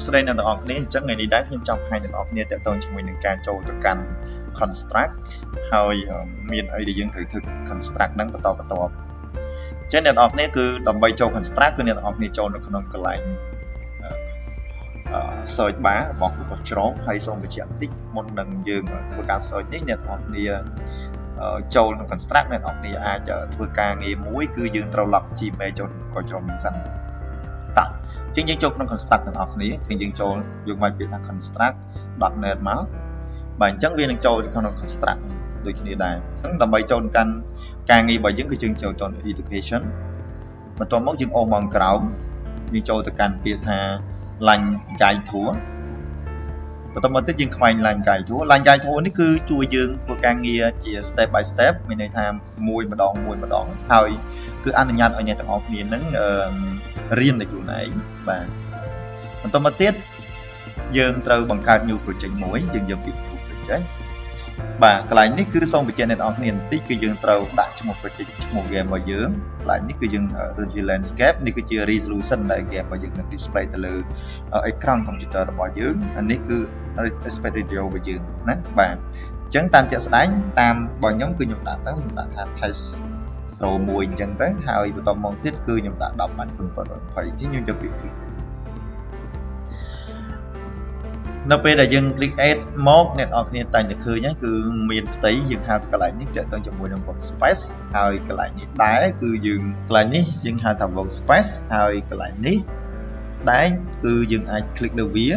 ស្ដីអ្នកទាំងអស់គ្នាអញ្ចឹងថ្ងៃនេះដែរខ្ញុំចង់បង្ហាញអ្នកទាំងអស់គ្នាទាក់ទងជាមួយនឹងការចូលទៅកាន់ construct ហើយមានអីដែលយើងត្រូវធ្វើ construct ហ្នឹងបន្តអញ្ចឹងអ្នកទាំងអស់គ្នាគឺដើម្បីចូល construct គឺអ្នកទាំងអស់គ្នាចូលនៅក្នុងកន្លែងsearch bar របស់ Google Chrome ហើយសូមបញ្ជាក់បន្តិចមុននឹងយើងធ្វើការ search នេះអ្នកទាំងអស់គ្នាចូលក្នុង construct អ្នកទាំងអស់គ្នាអាចធ្វើការងារមួយគឺយើងត្រូវ log Gmail ចូលក្នុង Google Chrome នេះសិនតោះអញ្ចឹងយើងចូលក្នុង construct ទាំងអស់គ្នាគឺយើងចូលយកមកពាក្យថា construct.net មកបាទអញ្ចឹងវានឹងចូលក្នុង construct ដូចគ្នាដែរអញ្ចឹងដើម្បីចូលកាន់ការងាររបស់យើងគឺយើងចូលទៅ education បន្ទាប់មកយើងអូសមកក្រោមយើងចូលទៅកាន់ពាក្យថា line guide tour បន្តមកទៀតយើងខ្វែង line guide tour line guide tour នេះគឺជួយយើងធ្វើការងារជា step by step មានន័យថាមួយម្ដងហើយគឺអនុញ្ញាតឲ្យអ្នកទាំងអស់គ្នានឹងរៀនដោយខ្លួនឯងបាទបន្តមកទៀតយើងត្រូវបង្កើត new project មួយយើងយកពី project បាទកន្លែងនេះគឺសូមបញ្ជាក់អ្នកទាំងអស់គ្នាបន្តិចគឺយើងត្រូវដាក់ឈ្មោះ project ឈ្មោះ game របស់យើងកន្លែងនេះគឺយើង review landscape នេះគឺជា resolution ដែល game របស់យើងនឹង display ទៅលើ ecran computer របស់យើងអានេះគឺ aspect ratio របស់យើងណាបាទអញ្ចឹងតាមជាក់ស្ដែងតាមរបស់ខ្ញុំគឺខ្ញុំដាក់ថា test pro 1អញ្ចឹងទៅហើយបន្តមកទៀតគឺខ្ញុំដាក់ 10x720 ខ្ញុំយកពី click នៅពេលដែលយើង click add មកអ្នកនរគ្នាតែងតែឃើញគឺមានផ្ទៃយើងហៅកន្លែងនេះទាក់ទងជាមួយនឹង workspace ហើយកន្លែងនេះដែរគឺយើងកន្លែងនេះយើងហៅថា workspace ហើយកន្លែងនេះដែរគឺយើងអាច click លើវា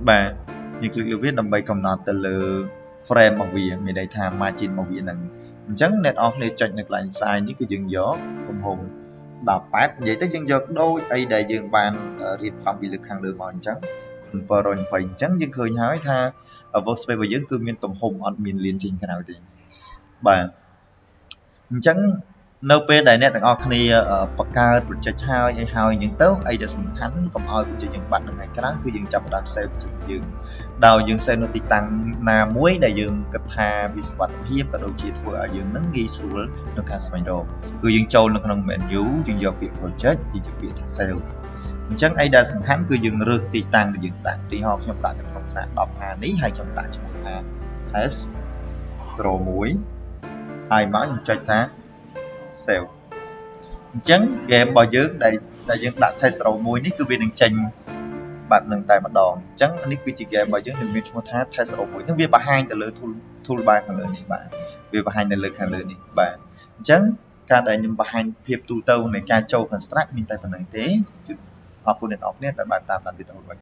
បាទយើង click លើវាដើម្បីកំណត់ទៅលើ frame របស់វាមានន័យថា margin របស់វាហ្នឹងអញ្ចឹងអ្នកនរគ្នាចុចនៅកន្លែង size នេះគឺយើងយកទំហំ18និយាយទៅយើងយកដូចអីដែលយើងបានរៀបចំពីលើខាងលើមកអញ្ចឹង720អញ្ចឹងយើងឃើញហើយថា workspace របស់យើងគឺមានទំហំអត់មានលៀនចេញក្រៅទេបាទអញ្ចឹងនៅពេលដែលអ្នកទាំងអស់គ្នាបង្កើត project ហើយអញ្ចឹងទៅអីដែលសំខាន់កុំឲ្យ project យើងបាត់នៅថ្ងៃក្រោយគឺយើងចាប់ផ្ដើម save project យើងដោយយើង save នៅទីតាំងណាមួយដែលយើងគិតថាវាសុវត្ថិភាពក៏ដូចជាធ្វើឲ្យយើងនឹងងាយស្រួលក្នុងការស្វែងរកគឺយើងចូលនៅក្នុង menu យើងយកពាក្យ project យើងយកពាក្យថា saveអញ្ចឹងអីដែលសំខាន់គឺយើងរើសទីតាំងដែលយើងដាក់ទីហោខ្ញុំដាក់នៅក្នុងថ្នាក់ 10A នេះហើយខ្ញុំដាក់ឈ្មោះថា test 01ហើយមកខ្ញុំចុចថា save អញ្ចឹង game របស់យើងដែលយើងដាក់ test 01នេះគឺវានឹងចេញបាត់នឹងតែម្ដងអញ្ចឹងនេះគឺជា game របស់យើងដែលមានឈ្មោះថា test 01នឹងវាបង្ហាញទៅលើ toolbar ខាងលើនេះបាទវាបង្ហាញនៅលើខាងលើនេះបាទអញ្ចឹងការដែលខ្ញុំបង្ហាញភាពទូទៅនៃការចូល construct មានតែប៉ុណ្្នឹងទេអរគុណអ្នកនរគ្នាដែលបានតាមដានវីដេអូរបស់